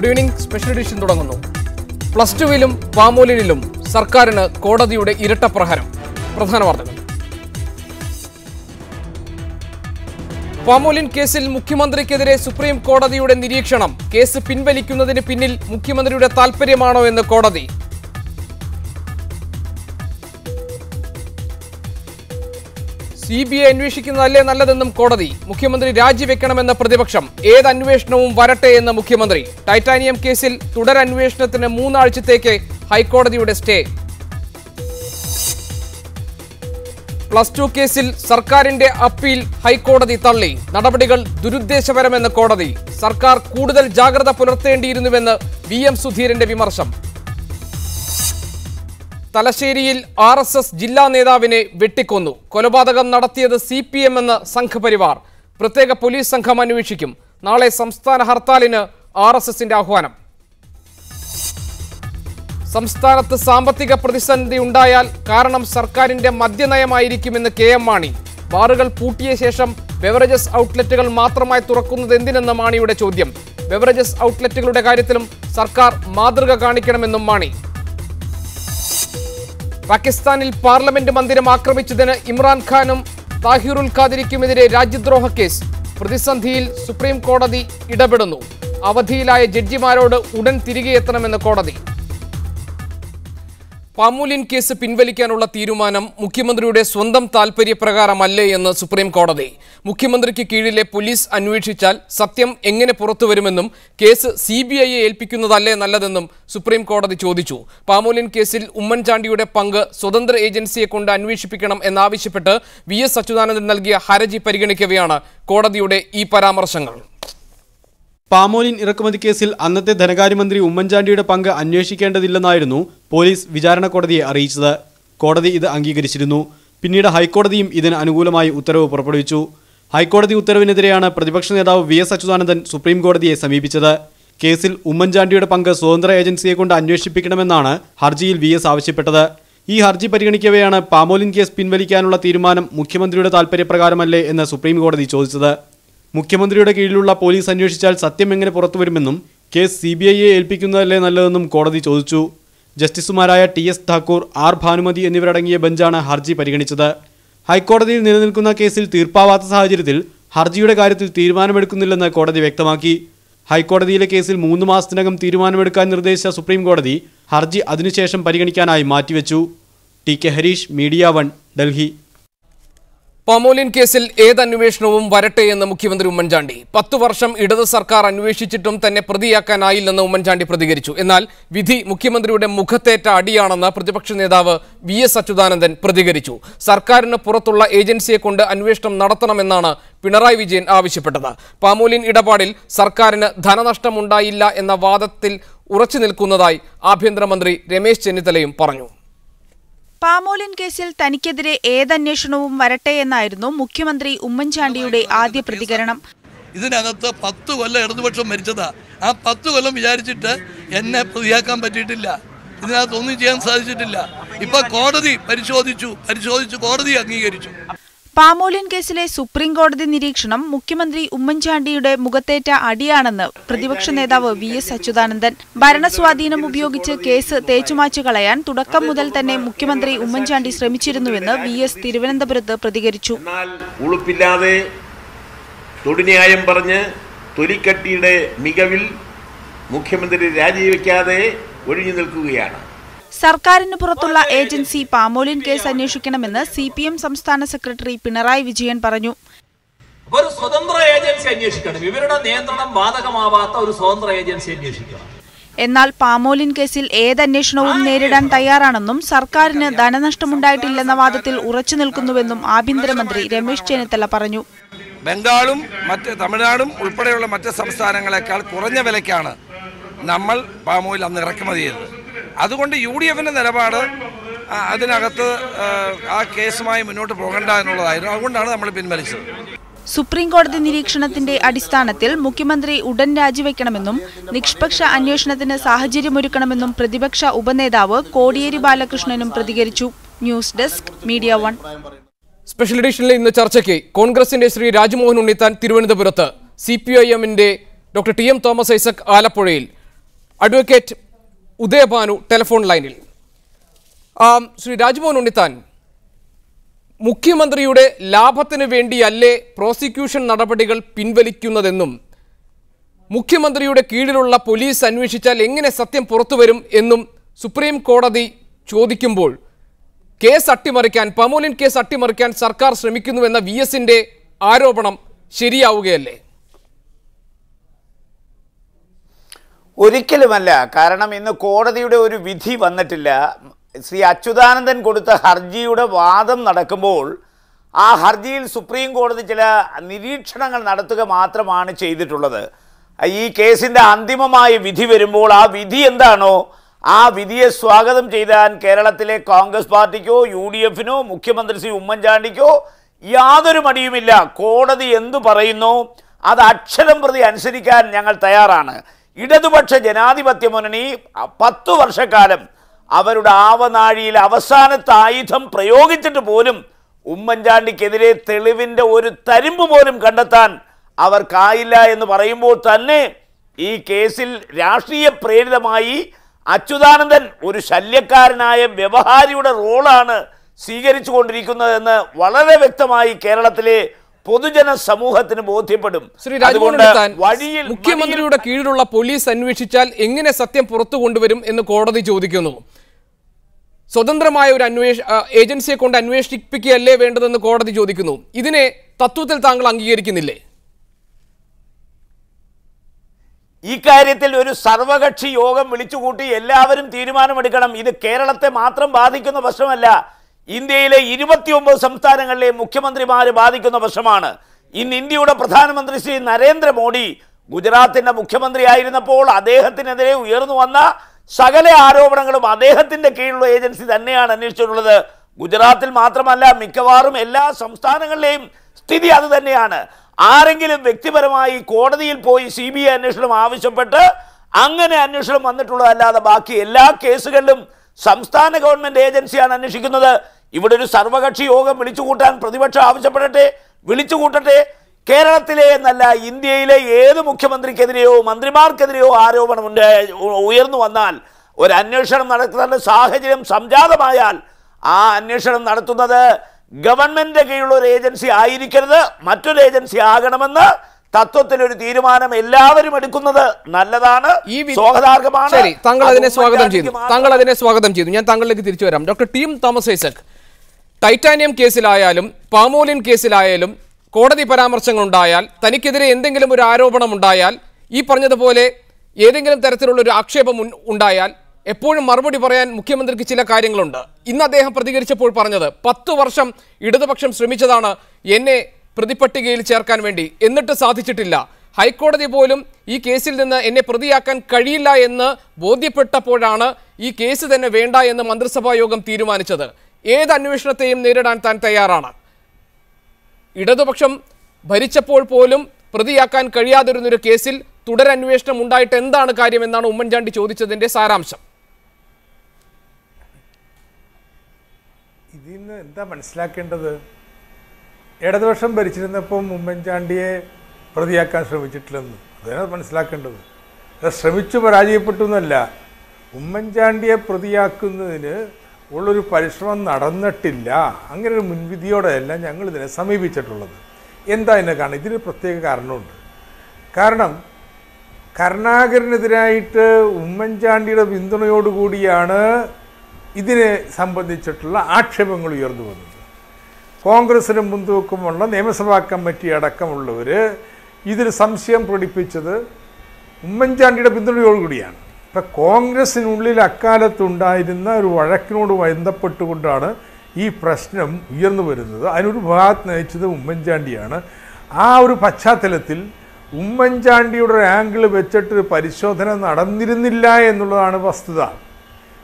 Good evening. Special edition തുടങ്ങുന്നു. +2-ലും പാമോലിനിലും സർക്കാരിന് കോടതിയുടെ ഇരട്ടപ്രഹരം. പ്രധാന വാർത്തകൾ. പാമോലിൻ കേസിൽ മുഖ്യമന്ത്രിക്കെതിരെ സുപ്രീം കോടതിയുടെ നിരീക്ഷണം. കേസ് പിൻവലിക്കുന്നതിന് പിന്നിൽ മുഖ്യമന്ത്രിയുടെ താൽപര്യമാണോ എന്ന് കോടതി. CBI അന്വേഷിക്കുന്നതല്ലേ നല്ലതെന്നും കോടതി. മുഖ്യമന്ത്രി രാജിവെക്കണമെന്ന പ്രതിപക്ഷം. ഏത് അന്വേഷണവും വരട്ടെ എന്ന് മുഖ്യമന്ത്രി. ടൈറ്റാനിയം കേസിൽ തുടരന്വേഷണത്തിന് 3 ആഴ്ചത്തേക്ക് ഹൈക്കോടതിയുടെ സ്റ്റേ. +2 കേസിൽ സർക്കാരിന്റെ അപ്പീൽ ഹൈക്കോടതി തള്ളി. നടപടികൾ ദുരുദ്ദേശപരമെന്ന് കോടതി. സർക്കാർ കൂടുതൽ ജാഗ്രത പുലർത്തേണ്ടിയിരുന്നുവെന്ന് VM സുധീരന്റെ വിമർശം. തലശ്ശേരിയിൽ RSS ജില്ലാ നേതാവിനെ വെട്ടിക്കൊന്നു. കൊലപാതകം നടത്തിയത് CPM എന്ന സംഘപരിവാർ. പ്രത്യേക പോലീസ് സംഘം അന്വേഷിക്കും. നാളെ സംസ്ഥാന ഹർത്താലിന് RSSന്റെ ആഹ്വാനം. സംസ്ഥാനത്ത് സാമ്പത്തിക പ്രതിസന്ധി ഉണ്ടായാൽ കാരണം സർക്കാരിന്റെ മദ്യനയമായിരിക്കുമെന്ന് KM മാണി. ബാറുകൾ പൂട്ടിയ ശേഷം ബെവറേജസ് ഔട്ട്ലെറ്റുകൾ മാത്രമായി തുറക്കുന്നത് എന്തിനെന്ന് മാണിയുടെ ചോദ്യം. ബെവറേജസ് ഔട്ട്ലെറ്റുകളുടെ കാര്യത്തിലും സർക്കാർ മാതൃക കാണിക്കണമെന്നും മാണി. പാകിസ്ഥാനിൽ പാർലമെന്റ് മന്ദിരം ആക്രമിച്ചതിന് ഇമ്രാൻഖാനും താഹിറുൽ ഖാദിരിക്കുമെതിരെ രാജ്യദ്രോഹ കേസ്. പ്രതിസന്ധിയിൽ സുപ്രീം കോടതി ഇടപെടുന്നു. അവധിയിലായ ജഡ്ജിമാരോട് ഉടൻ തിരികെ എത്തണമെന്ന് കോടതി. പാമോലിൻ കേസ് പിൻവലിക്കാനുള്ള തീരുമാനം മുഖ്യമന്ത്രിയുടെ സ്വന്തം താൽപര്യപ്രകാരമല്ലേ എന്ന് സുപ്രീം കോടതി. മുഖ്യമന്ത്രിക്ക് കീഴിലെ പോലീസ് അന്വേഷിച്ചാൽ സത്യം എങ്ങനെ പുറത്തുവരുമെന്നും കേസ് CBIയെ ഏൽപ്പിക്കുന്നതല്ലേ നല്ലതെന്നും സുപ്രീം കോടതി ചോദിച്ചു. പാമോലിൻ കേസിൽ ഉമ്മൻചാണ്ടിയുടെ പങ്ക് സ്വതന്ത്ര ഏജൻസിയെ കൊണ്ട് അന്വേഷിപ്പിക്കണം എന്നാവശ്യപ്പെട്ട് VS അച്യുതാനന്ദൻ നൽകിയ ഹർജി പരിഗണിക്കവെയാണ് കോടതിയുടെ ഈ പരാമർശങ്ങൾ. പാമോലിൻ ഇറക്കുമതി കേസിൽ അന്നത്തെ ധനകാര്യമന്ത്രി ഉമ്മൻചാണ്ടിയുടെ പങ്ക് അന്വേഷിക്കേണ്ടതില്ലെന്നായിരുന്നു പോലീസ് വിചാരണ കോടതിയെ അറിയിച്ചത്. കോടതി ഇത് അംഗീകരിച്ചിരുന്നു. പിന്നീട് ഹൈക്കോടതിയും ഇതിന് അനുകൂലമായി ഉത്തരവ് പുറപ്പെടുവിച്ചു. ഹൈക്കോടതി ഉത്തരവിനെതിരെയാണ് പ്രതിപക്ഷ നേതാവ് VS അച്യുതാനന്ദൻ സുപ്രീം കോടതിയെ സമീപിച്ചത്. കേസിൽ ഉമ്മൻചാണ്ടിയുടെ പങ്ക് സ്വതന്ത്ര ഏജൻസിയെ കൊണ്ട് അന്വേഷിപ്പിക്കണമെന്നാണ് ഹർജിയിൽ VS ആവശ്യപ്പെട്ടത്. ഈ ഹർജി പരിഗണിക്കവെയാണ് പാമോലിൻ കേസ് പിൻവലിക്കാനുള്ള തീരുമാനം മുഖ്യമന്ത്രിയുടെ താൽപര്യപ്രകാരമല്ലേ എന്ന് സുപ്രീം കോടതി ചോദിച്ചത്. മുഖ്യമന്ത്രിയുടെ കീഴിലുള്ള പോലീസ് അന്വേഷിച്ചാൽ സത്യം എങ്ങനെ പുറത്തുവരുമെന്നും കേസ് CBIയെ ഏൽപ്പിക്കുന്നതല്ലേ നല്ലതെന്നും കോടതി ചോദിച്ചു. ജസ്റ്റിസുമാരായ TS ഠാക്കൂർ, R ഭാനുമതി എന്നിവരടങ്ങിയ ബെഞ്ചാണ് ഹർജി പരിഗണിച്ചത്. ഹൈക്കോടതിയിൽ നിലനിൽക്കുന്ന കേസിൽ തീർപ്പാവാത്ത സാഹചര്യത്തിൽ ഹർജിയുടെ കാര്യത്തിൽ തീരുമാനമെടുക്കുന്നില്ലെന്ന് കോടതി വ്യക്തമാക്കി. ഹൈക്കോടതിയിലെ കേസിൽ 3 മാസത്തിനകം തീരുമാനമെടുക്കാൻ നിർദ്ദേശിച്ച സുപ്രീം കോടതി ഹർജി അതിനുശേഷം പരിഗണിക്കാനായി മാറ്റിവെച്ചു. TK Harish, media 1, Delhi. Palmolein കേസിൽ ഏത് അന്വേഷണവും വരട്ടെ എന്ന് മുഖ്യമന്ത്രി ഉമ്മൻചാണ്ടി. 10 വർഷം ഇടത് സർക്കാർ അന്വേഷിച്ചിട്ടും തന്നെ പ്രതിയാക്കാനായില്ലെന്ന് ഉമ്മൻചാണ്ടി പ്രതികരിച്ചു. എന്നാൽ വിധി മുഖ്യമന്ത്രിയുടെ മുഖത്തേറ്റ അടിയാണെന്ന് പ്രതിപക്ഷ നേതാവ് VS അച്യുതാനന്ദൻ പ്രതികരിച്ചു. സർക്കാരിന് പുറത്തുള്ള ഏജൻസിയെ കൊണ്ട് അന്വേഷണം നടത്തണമെന്നാണ് പിണറായി വിജയൻ ആവശ്യപ്പെട്ടത്. പാമോലിൻ ഇടപാടിൽ സർക്കാരിന് ധനനഷ്ടമുണ്ടായില്ല എന്ന വാദത്തിൽ ഉറച്ചു നിൽക്കുന്നതായി ആഭ്യന്തരമന്ത്രി രമേശ് ചെന്നിത്തലയും പറഞ്ഞു. പാമോലിൻ കേസിൽ തനിക്കെതിരെ ഏതന്വേഷണവും വരട്ടെ എന്നായിരുന്നു മുഖ്യമന്ത്രി ഉമ്മൻചാണ്ടിയുടെ ആദ്യ പ്രതികരണം. ഇതിനകത്ത് 10 കൊല്ലം ഇടതുപക്ഷം മരിച്ചതാ. ആ 10 കൊല്ലം വിചാരിച്ചിട്ട് എന്നെ പ്രതിയാക്കാൻ പറ്റിയിട്ടില്ല. ഇതിനകത്തൊന്നും ചെയ്യാൻ സാധിച്ചിട്ടില്ല. ഇപ്പൊ കോടതി പരിശോധിച്ചു കോടതി അംഗീകരിച്ചു. പാമോലിൻ കേസിലെ സുപ്രീം കോടതി നിരീക്ഷണം മുഖ്യമന്ത്രി ഉമ്മൻചാണ്ടിയുടെ മുഖത്തേറ്റ അടിയാണെന്ന് പ്രതിപക്ഷ നേതാവ് VS അച്യുതാനന്ദൻ. ഭരണസ്വാധീനം ഉപയോഗിച്ച് കേസ് തേച്ചുമാച്ചു കളയാൻ തുടക്കം മുതൽ തന്നെ മുഖ്യമന്ത്രി ഉമ്മൻചാണ്ടി ശ്രമിച്ചിരുന്നുവെന്ന് VS തിരുവനന്തപുരത്ത് പ്രതികരിച്ചു. ഉളുപ്പില്ലാതെ തൊടുന്യായം പറഞ്ഞ് തൊലിക്കട്ടിയുടെ മികവിൽ മുഖ്യമന്ത്രി രാജിവെക്കാതെ ഒഴിഞ്ഞു നിൽക്കുകയാണ്. സർക്കാരിന് പുറത്തുള്ള ഏജൻസി പാമോലിൻ കേസ് അന്വേഷിക്കണമെന്ന് CPM സംസ്ഥാന സെക്രട്ടറി പിണറായി വിജയൻ പറഞ്ഞു. ഒരു സ്വതന്ത്ര ഏജൻസി അന്വേഷിക്കണം. ഇവരുടെ നിയന്ത്രണം ബാധകമാവാത്ത ഒരു സ്വതന്ത്ര ഏജൻസി അന്വേഷിക്കണം. എന്നാൽ പാമോലിൻ കേസിൽ ഏതന്വേഷണവും നേരിടാൻ തയ്യാറാണെന്നും സർക്കാരിന് ധനനഷ്ടമുണ്ടായിട്ടില്ലെന്ന വാദത്തിൽ ഉറച്ചു നിൽക്കുന്നുവെന്നും ആഭ്യന്തരമന്ത്രി രമേശ് ചെന്നിത്തല പറഞ്ഞു. ബംഗാളും തമിഴ്നാടും ഉൾപ്പെടെയുള്ള മറ്റ് സംസ്ഥാനങ്ങളെക്കാൾ കുറഞ്ഞ വിലയ്ക്കാണ് നമ്മൾ പാമോയിൽ അന്ന് ഇറക്കുമതി ചെയ്തത്. അതുകൊണ്ട് UDFന്റെ നിലപാട് അതിനകത്ത് ആ കേസുമായി മുന്നോട്ട് പോകണ്ട എന്നുള്ളതായിരുന്നു. അതുകൊണ്ടാണ് നമ്മൾ പിൻവലിച്ചത്. സുപ്രീം കോടതി നിരീക്ഷണത്തിന്റെ അടിസ്ഥാനത്തിൽ മുഖ്യമന്ത്രി ഉടൻ രാജിവെക്കണമെന്നും നിഷ്പക്ഷ അന്വേഷണത്തിന് സാഹചര്യമൊരുക്കണമെന്നും പ്രതിപക്ഷ ഉപനേതാവ് കോടിയേരി ബാലകൃഷ്ണനും പ്രതികരിച്ചു. News desk, media 1. സ്പെഷ്യൽ എഡിഷനിൽ ഇന്ന് ചർച്ചയ്ക്ക് കോൺഗ്രസിന്റെ ശ്രീ രാജ്മോഹൻ ഉണ്ണിത്താൻ തിരുവനന്തപുരത്ത്, CPIMന്റെ ഡോക്ടർ TM തോമസ് ഐസക് ആലപ്പുഴയിൽ, അഡ്വക്കേറ്റ് ഉദയഭാനു ടെലിഫോൺ ലൈനിൽ. ശ്രീ രാജ്മോഹൻ ഉണ്ണിത്താൻ, മുഖ്യമന്ത്രിയുടെ ലാഭത്തിന് വേണ്ടിയല്ലേ പ്രോസിക്യൂഷൻ നടപടികൾ പിൻവലിക്കുന്നതെന്നും മുഖ്യമന്ത്രിയുടെ കീഴിലുള്ള പോലീസ് അന്വേഷിച്ചാൽ എങ്ങനെ സത്യം പുറത്തുവരും എന്നും സുപ്രീം കോടതി ചോദിക്കുമ്പോൾ കേസ് അട്ടിമറിക്കാൻ, പമോലിൻ കേസ് അട്ടിമറിക്കാൻ സർക്കാർ ശ്രമിക്കുന്നുവെന്ന VSന്റെ ആരോപണം ശരിയാവുകയല്ലേ? ഒരിക്കലുമല്ല. കാരണം ഇന്ന് കോടതിയുടെ ഒരു വിധി വന്നിട്ടില്ല. ശ്രീ അച്യുതാനന്ദൻ കൊടുത്ത ഹർജിയുടെ വാദം നടക്കുമ്പോൾ ആ ഹർജിയിൽ സുപ്രീം കോടതി ചില നിരീക്ഷണങ്ങൾ നടത്തുക മാത്രമാണ് ചെയ്തിട്ടുള്ളത്. ഈ കേസിൻ്റെ അന്തിമമായ വിധി വരുമ്പോൾ ആ വിധി എന്താണോ ആ വിധിയെ സ്വാഗതം ചെയ്താൽ കേരളത്തിലെ കോൺഗ്രസ് പാർട്ടിക്കോ UDFനോ മുഖ്യമന്ത്രി ശ്രീ ഉമ്മൻചാണ്ടിക്കോ യാതൊരു മടിയുമില്ല. കോടതി എന്തു പറയുന്നു അത് അക്ഷരം പ്രതി അനുസരിക്കാൻ ഞങ്ങൾ തയ്യാറാണ്. ഇടതുപക്ഷ ജനാധിപത്യ മുന്നണി 10 വർഷക്കാലം അവരുടെ ആവനാഴിയിൽ അവസാനത്തെ ആയുധം പ്രയോഗിച്ചിട്ട് പോലും ഉമ്മൻചാണ്ടിക്കെതിരെ തെളിവിൻ്റെ ഒരു തരിമ്പ് പോലും കണ്ടെത്താൻ അവർക്കായില്ല എന്ന് പറയുമ്പോൾ തന്നെ ഈ കേസിൽ രാഷ്ട്രീയ പ്രേരിതമായി അച്യുതാനന്ദൻ ഒരു ശല്യക്കാരനായ വ്യവഹാരിയുടെ റോളാണ് സ്വീകരിച്ചു കൊണ്ടിരിക്കുന്നതെന്ന് വളരെ വ്യക്തമായി കേരളത്തിലെ പൊതുജന സമൂഹത്തിന് ബോധ്യപ്പെടും. വഴിയിൽ മുഖ്യമന്ത്രിയുടെ കീഴിലുള്ള പോലീസ് അന്വേഷിച്ചാൽ എങ്ങനെ സത്യം പുറത്തു കൊണ്ടുവരും എന്ന് കോടതി ചോദിക്കുന്നു. സ്വതന്ത്രമായ ഒരു ഏജൻസിയെ കൊണ്ട് അന്വേഷിപ്പിക്കുകയല്ലേ വേണ്ടതെന്ന് കോടതി ചോദിക്കുന്നു. ഇതിനെ തത്വത്തിൽ താങ്കൾ അംഗീകരിക്കുന്നില്ലേ? ഈ കാര്യത്തിൽ ഒരു സർവകക്ഷി യോഗം വിളിച്ചുകൂട്ടി എല്ലാവരും തീരുമാനമെടുക്കണം. ഇത് കേരളത്തെ മാത്രം ബാധിക്കുന്ന പ്രശ്നമല്ല, ഇന്ത്യയിലെ 29 സംസ്ഥാനങ്ങളിലെ മുഖ്യമന്ത്രിമാരെ ബാധിക്കുന്ന പ്രശ്നമാണ്. ഇന്ന് ഇന്ത്യയുടെ പ്രധാനമന്ത്രി ശ്രീ നരേന്ദ്രമോദി ഗുജറാത്തിന്റെ മുഖ്യമന്ത്രി ആയിരുന്നപ്പോൾ അദ്ദേഹത്തിനെതിരെ ഉയർന്നു വന്ന സകല ആരോപണങ്ങളും അദ്ദേഹത്തിന്റെ കീഴിലുള്ള ഏജൻസി തന്നെയാണ് അന്വേഷിച്ചിട്ടുള്ളത്. ഗുജറാത്തിൽ മാത്രമല്ല, മിക്കവാറും എല്ലാ സംസ്ഥാനങ്ങളിലെയും സ്ഥിതി അത് തന്നെയാണ്. ആരെങ്കിലും വ്യക്തിപരമായി കോടതിയിൽ പോയി CBI അന്വേഷണം ആവശ്യപ്പെട്ട് അങ്ങനെ അന്വേഷണം വന്നിട്ടുള്ളതല്ലാതെ ബാക്കി എല്ലാ കേസുകളിലും സംസ്ഥാന ഗവൺമെന്റ് ഏജൻസിയാണ് അന്വേഷിക്കുന്നത്. ഇവിടെ ഒരു സർവകക്ഷി യോഗം വിളിച്ചുകൂട്ടാൻ പ്രതിപക്ഷം ആവശ്യപ്പെടട്ടെ, വിളിച്ചുകൂട്ടട്ടെ. കേരളത്തിലെ എന്നല്ല, ഇന്ത്യയിലെ ഏത് മുഖ്യമന്ത്രിക്കെതിരെയോ മന്ത്രിമാർക്കെതിരെയോ ആരോപണം ഉയർന്നു വന്നാൽ ഒരു അന്വേഷണം നടത്തുന്ന സാഹചര്യം സംജാതമായാൽ ആ അന്വേഷണം നടത്തുന്നത് ഗവൺമെന്റിന്റെ കീഴിലുള്ള ഒരു ഏജൻസി ആയിരിക്കരുത്, മറ്റൊരു ഏജൻസി ആകണമെന്ന് തത്വത്തിലൊരു തീരുമാനം എല്ലാവരും എടുക്കുന്നത് നല്ലതാണ്, സ്വാഗതാർഹമാണ്. ശരി, താങ്കൾ അതിനെ സ്വാഗതം ചെയ്തു. ഞാൻ താങ്കളിലേക്ക് തിരിച്ചു വരാം. Doctor T M Thomas Isaac, titanium കേസിലായാലും പാമോലിൻ കേസിലായാലും കോടതി പരാമർശങ്ങൾ ഉണ്ടായാൽ, തനിക്കെതിരെ എന്തെങ്കിലും ഒരു ആരോപണം ഉണ്ടായാൽ, ഈ പറഞ്ഞതുപോലെ ഏതെങ്കിലും തരത്തിലുള്ള ഒരു ആക്ഷേപം ഉണ്ടായാൽ എപ്പോഴും മറുപടി പറയാൻ മുഖ്യമന്ത്രിക്ക് ചില കാര്യങ്ങളുണ്ട്. ഇന്ന് അദ്ദേഹം പ്രതികരിച്ചപ്പോൾ പറഞ്ഞത് 10 വർഷം ഇടതുപക്ഷം ശ്രമിച്ചതാണ് എന്നെ പ്രതിപട്ടികയിൽ ചേർക്കാൻ വേണ്ടി, എന്നിട്ട് സാധിച്ചിട്ടില്ല. ഹൈക്കോടതി പോലും ഈ കേസിൽ നിന്ന് എന്നെ പ്രതിയാക്കാൻ കഴിയില്ല എന്ന് ബോധ്യപ്പെട്ടപ്പോഴാണ് ഈ കേസ് തന്നെ വേണ്ട എന്ന് മന്ത്രിസഭാ യോഗം തീരുമാനിച്ചത്. ഏത് അന്വേഷണത്തെയും നേരിടാൻ താൻ തയ്യാറാണ്. ഇടതുപക്ഷം ഭരിച്ചപ്പോൾ പോലും പ്രതിയാക്കാൻ കഴിയാതിരുന്നൊരു കേസിൽ തുടരന്വേഷണം ഉണ്ടായിട്ട് എന്താണ് കാര്യമെന്നാണ് ഉമ്മൻചാണ്ടി ചോദിച്ചതിന്റെ സാരാംശം. ഇതിന്ന് എന്താ മനസ്സിലാക്കേണ്ടത്? ഇടതുപക്ഷം ഭരിച്ചിരുന്നപ്പം ഉമ്മൻചാണ്ടിയെ പ്രതിയാക്കാൻ ശ്രമിച്ചിട്ടില്ലെന്ന് അതിനാണ് മനസ്സിലാക്കേണ്ടത്. അത് ശ്രമിച്ചു പരാജയപ്പെട്ടു എന്നല്ല, ഉമ്മൻചാണ്ടിയെ പ്രതിയാക്കുന്നതിന് ഉള്ളൊരു പരിശ്രമം നടന്നിട്ടില്ല. അങ്ങനെ ഒരു മുൻവിധിയോടെയല്ല ഞങ്ങൾ ഇതിനെ സമീപിച്ചിട്ടുള്ളത്. എന്താ ഇതിനെ കാരണം? ഇതിന് പ്രത്യേക കാരണമുണ്ട്. കാരണം കരുണാകരനെതിരായിട്ട് ഉമ്മൻചാണ്ടിയുടെ പിന്തുണയോടുകൂടിയാണ് ഇതിനെ സംബന്ധിച്ചിട്ടുള്ള ആക്ഷേപങ്ങൾ ഉയർന്നു വന്നത്. കോൺഗ്രസിന് മുൻതൂക്കമുള്ള നിയമസഭാ കമ്മിറ്റി അടക്കമുള്ളവർ ഇതിൽ സംശയം പ്രകടിപ്പിച്ചത് ഉമ്മൻചാണ്ടിയുടെ പിന്തുണയോടുകൂടിയാണ്. ഇപ്പം കോൺഗ്രസിനുള്ളിൽ അക്കാലത്തുണ്ടായിരുന്ന ഒരു വഴക്കിനോട് ബന്ധപ്പെട്ടുകൊണ്ടാണ് ഈ പ്രശ്നം ഉയർന്നു വരുന്നത്. അതിനൊരു ഭാഗത്ത് നയിച്ചത് ഉമ്മൻചാണ്ടിയാണ്. ആ ഒരു പശ്ചാത്തലത്തിൽ ഉമ്മൻചാണ്ടിയുടെ ഒരു ആംഗിൾ വെച്ചിട്ട് പരിശോധന നടന്നിരുന്നില്ല എന്നുള്ളതാണ് വസ്തുത.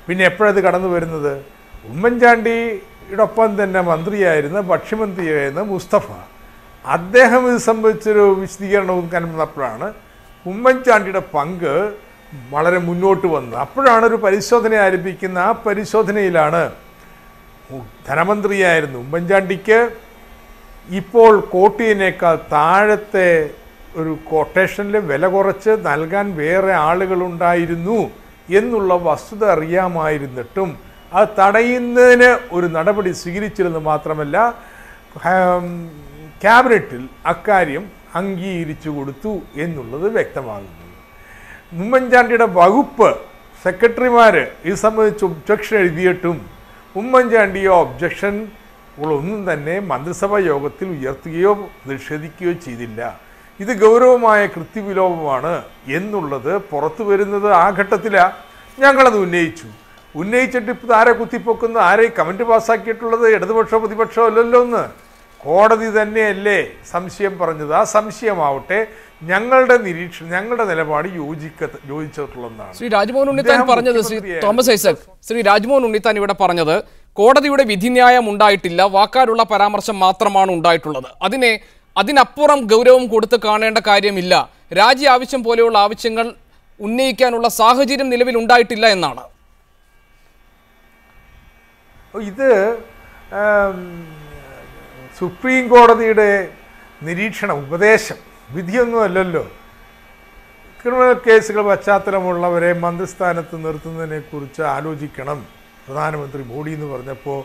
പിന്നെ എപ്പോഴത് കടന്നു വരുന്നത്? ഉമ്മൻചാണ്ടിയോടൊപ്പം തന്നെ മന്ത്രിയായിരുന്ന ഭക്ഷ്യമന്ത്രിയായിരുന്ന മുസ്തഫ അദ്ദേഹം ഇത് സംബന്ധിച്ചൊരു വിശദീകരണവും കണ്ടപ്പോഴാണ് ഉമ്മൻചാണ്ടിയുടെ പങ്ക് വളരെ മുന്നോട്ട് വന്നത്. അപ്പോഴാണ് ഒരു പരിശോധന ആരംഭിക്കുന്ന. ആ പരിശോധനയിലാണ് ധനമന്ത്രിയായിരുന്നു ഉമ്മൻചാണ്ടിക്ക് ഇപ്പോൾ കോട്ടിയേക്കാൾ താഴത്തെ ഒരു കൊട്ടേഷനിൽ വില കുറച്ച് നൽകാൻ വേറെ ആളുകളുണ്ടായിരുന്നു എന്നുള്ള വസ്തുത അറിയാമായിരുന്നിട്ടും അത് തടയുന്നതിന് ഒരു നടപടി സ്വീകരിച്ചില്ലെന്ന് മാത്രമല്ല ക്യാബിനറ്റിൽ അക്കാര്യം അംഗീകരിച്ചു കൊടുത്തു എന്നുള്ളത് വ്യക്തമാകുന്നു. ഉമ്മൻചാണ്ടിയുടെ വകുപ്പ് സെക്രട്ടറിമാർ ഇത് സംബന്ധിച്ച് ഒബ്ജക്ഷൻ എഴുതിയിട്ടും ഉമ്മൻചാണ്ടിയോ ഒബ്ജക്ഷനുകളൊന്നും തന്നെ മന്ത്രിസഭാ യോഗത്തിൽ ഉയർത്തുകയോ നിഷേധിക്കുകയോ ചെയ്തില്ല. ഇത് ഗൗരവമായ കൃത്യവിലോപമാണ് എന്നുള്ളത് പുറത്തു വരുന്നത് ആ ഘട്ടത്തിലാണ്. ഞങ്ങളത് ഉന്നയിച്ചിട്ട് ഇപ്പോൾ ആരെ കുത്തിപ്പൊക്കുന്ന, ആരെ കമൻറ്റ് പാസ്സാക്കിയിട്ടുള്ളത് ഇടതുപക്ഷമോ പ്രതിപക്ഷമോ അല്ലല്ലോ എന്ന് കോടതി തന്നെയല്ലേ സംശയം പറഞ്ഞത്. ആ സംശയമാവട്ടെ ഞങ്ങളുടെ നിരീക്ഷണം, ഞങ്ങളുടെ നിലപാട് യോജിച്ചിട്ടുള്ളതാണ്. ശ്രീ രാജ്മോഹൻ ഉണ്ണിത്താൻ പറഞ്ഞത്, ശ്രീ തോമസ് ഐസക്, ശ്രീ രാജ്മോഹൻ ഉണ്ണിത്താൻ ഇവിടെ പറഞ്ഞത് കോടതിയുടെ വിധിന്യായം ഉണ്ടായിട്ടില്ല, വാക്കാലുള്ള പരാമർശം മാത്രമാണ് ഉണ്ടായിട്ടുള്ളത്. അതിനപ്പുറം ഗൗരവം കൊടുത്ത് കാണേണ്ട കാര്യമില്ല, രാജി ആവശ്യം പോലെയുള്ള ആവശ്യങ്ങൾ ഉന്നയിക്കാനുള്ള സാഹചര്യം നിലവിൽ ഉണ്ടായിട്ടില്ല എന്നാണ്. ഇത് സുപ്രീം കോടതിയുടെ നിരീക്ഷണം, ഉപദേശം, വിധിയൊന്നും അല്ലല്ലോ. ക്രിമിനൽ കേസുകൾ പശ്ചാത്തലമുള്ളവരെ മന്ത്രിസ്ഥാനത്ത് നിർത്തുന്നതിനെ കുറിച്ച് ആലോചിക്കണം പ്രധാനമന്ത്രി മോഡി എന്ന് പറഞ്ഞപ്പോൾ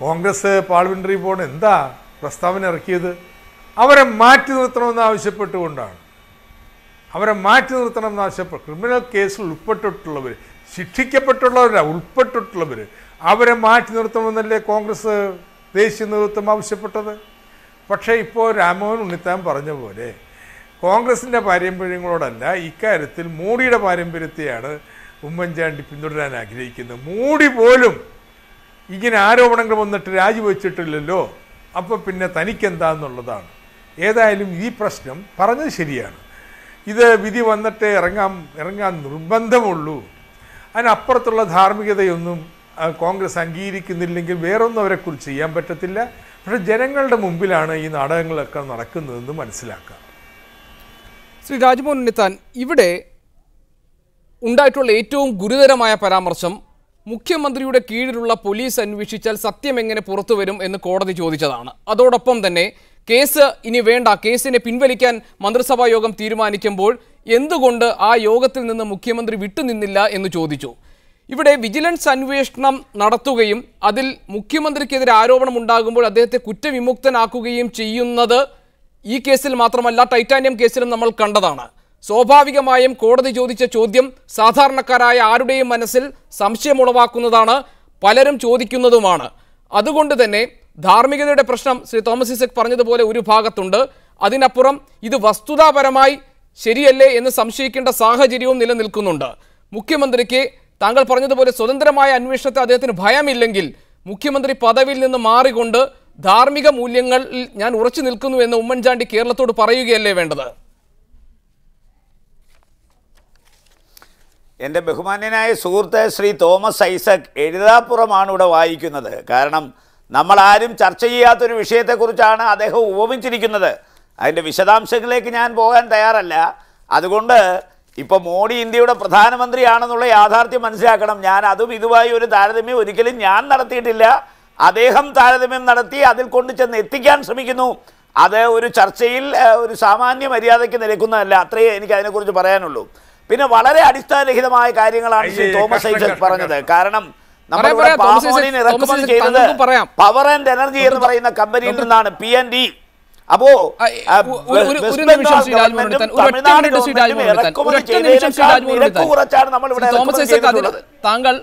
കോൺഗ്രസ് പാർലമെന്ററി ബോർഡ് എന്താ പ്രസ്താവന ഇറക്കിയത്? അവരെ മാറ്റി നിർത്തണമെന്ന് ആവശ്യപ്പെട്ടുകൊണ്ടാണ്. അവരെ മാറ്റി നിർത്തണമെന്ന് ആവശ്യപ്പെട്ടു. ക്രിമിനൽ കേസിൽ ഉൾപ്പെട്ടിട്ടുള്ളവർ, ശിക്ഷിക്കപ്പെട്ടുള്ളവരല്ല, ഉൾപ്പെട്ടിട്ടുള്ളവർ, അവരെ മാറ്റി നിർത്തണമെന്നല്ലേ കോൺഗ്രസ് ദേശീയ നേതൃത്വം ആവശ്യപ്പെട്ടത്. പക്ഷേ ഇപ്പോൾ രാജ്മോഹൻ ഉണ്ണിത്താൻ പറഞ്ഞ പോലെ കോൺഗ്രസിൻ്റെ പാരമ്പര്യങ്ങളോടല്ല, ഇക്കാര്യത്തിൽ മോഡിയുടെ പാരമ്പര്യത്തെയാണ് ഉമ്മൻചാണ്ടി പിന്തുടരാൻ ആഗ്രഹിക്കുന്നത്. മോഡി പോലും ഇങ്ങനെ ആരോപണങ്ങൾ വന്നിട്ട് രാജിവെച്ചിട്ടില്ലല്ലോ, അപ്പോൾ പിന്നെ തനിക്കെന്താന്നുള്ളതാണ്. ഏതായാലും ഈ പ്രശ്നം പറഞ്ഞത് ശരിയാണ്. ഇത് വിധി വന്നിട്ട് ഇറങ്ങാൻ നിർബന്ധമുള്ളൂ. അതിനപ്പുറത്തുള്ള ധാർമ്മികതയൊന്നും കോൺഗ്രസ് അംഗീകരിക്കുന്നില്ലെങ്കിൽ വേറൊന്നും അവരെക്കുറിച്ച് ചെയ്യാൻ പറ്റത്തില്ല. പക്ഷെ ജനങ്ങളുടെ മുമ്പിലാണ് ഈ നാടകങ്ങളൊക്കെ നടക്കുന്നതെന്ന് മനസ്സിലാക്കാം. ശ്രീ രാജ്മോഹൻ ഉണ്ണിത്താൻ, ഇവിടെ ഉണ്ടായിട്ടുള്ള ഏറ്റവും ഗുരുതരമായ പരാമർശം മുഖ്യമന്ത്രിയുടെ കീഴിലുള്ള പോലീസ് അന്വേഷിച്ചാൽ സത്യം എങ്ങനെ പുറത്തു വരും എന്ന് കോടതി ചോദിച്ചതാണ്. അതോടൊപ്പം തന്നെ കേസ് ഇനി വേണ്ട, കേസിനെ പിൻവലിക്കാൻ മന്ത്രിസഭാ യോഗം തീരുമാനിക്കുമ്പോൾ എന്തുകൊണ്ട് ആ യോഗത്തിൽ നിന്ന് മുഖ്യമന്ത്രി വിട്ടുനിന്നില്ല എന്ന് ചോദിച്ചു. ഇവിടെ വിജിലൻസ് അന്വേഷണം നടത്തുകയും അതിൽ മുഖ്യമന്ത്രിക്കെതിരെ ആരോപണം ഉണ്ടാകുമ്പോൾ അദ്ദേഹത്തെ കുറ്റവിമുക്തനാക്കുകയും ചെയ്യുന്നത് ഈ കേസിൽ മാത്രമല്ല, ടൈറ്റാനിയം കേസിലും നമ്മൾ കണ്ടതാണ്. സ്വാഭാവികമായും കോടതി ചോദിച്ച ചോദ്യം സാധാരണക്കാരായ ആരുടെയും മനസ്സിൽ സംശയമുളവാക്കുന്നതാണ്, പലരും ചോദിക്കുന്നതുമാണ്. അതുകൊണ്ട് തന്നെ ധാർമ്മികതയുടെ പ്രശ്നം ശ്രീ തോമസ് ഐസക് പറഞ്ഞതുപോലെ ഒരു ഭാഗത്തുണ്ട്. അതിനപ്പുറം ഇത് വസ്തുതാപരമായി ശരിയല്ലേ എന്ന് സംശയിക്കേണ്ട സാഹചര്യവും നിലനിൽക്കുന്നുണ്ട്. മുഖ്യമന്ത്രിക്ക് താങ്കൾ പറഞ്ഞതുപോലെ സ്വതന്ത്രമായ അന്വേഷണത്തെ അദ്ദേഹത്തിന് ഭയമില്ലെങ്കിൽ മുഖ്യമന്ത്രി പദവിയിൽ നിന്ന് മാറിക്കൊണ്ട് ധാർമ്മിക മൂല്യങ്ങളിൽ ഞാൻ ഉറച്ചു നിൽക്കുന്നു എന്ന് ഉമ്മൻചാണ്ടി കേരളത്തോട് പറയുകയല്ലേ വേണ്ടത്? എൻ്റെ ബഹുമാന്യനായ സുഹൃത്ത് ശ്രീ തോമസ് ഐസക് എഴുതാപ്പുറമാണ് ഇവിടെ വായിക്കുന്നത്. കാരണം നമ്മൾ ആരും ചർച്ച ചെയ്യാത്തൊരു വിഷയത്തെക്കുറിച്ചാണ് അദ്ദേഹം ഉപമിച്ചിരിക്കുന്നത്. അതിൻ്റെ വിശദാംശങ്ങളിലേക്ക് ഞാൻ പോകാൻ തയ്യാറല്ല. അതുകൊണ്ട് ഇപ്പോൾ മോഡി ഇന്ത്യയുടെ പ്രധാനമന്ത്രിയാണെന്നുള്ള യാഥാർത്ഥ്യം മനസ്സിലാക്കണം. ഞാൻ അതും ഇതുമായി ഒരു താരതമ്യം ഒരിക്കലും ഞാൻ നടത്തിയിട്ടില്ല. അദ്ദേഹം താരതമ്യം നടത്തി അതിൽ കൊണ്ട് ചെന്ന് എത്തിക്കാൻ ശ്രമിക്കുന്നു. അത് ഒരു ചർച്ചയിൽ ഒരു സാമാന്യ മര്യാദയ്ക്ക് നിൽക്കുന്നതല്ല. അത്രയേ എനിക്ക് അതിനെക്കുറിച്ച് പറയാനുള്ളൂ. പിന്നെ വളരെ അടിസ്ഥാനരഹിതമായ കാര്യങ്ങളാണ് ശ്രീ തോമസ് ഐസക് പറഞ്ഞത്. കാരണം നമ്മളിവിടെ പാമോലിൻ ഇറക്കുമതി ചെയ്തത് പവർ ആൻഡ് എനർജി എന്ന് പറയുന്ന കമ്പനിയിൽ നിന്നാണ്, P&D. അപ്പോ താങ്കൾ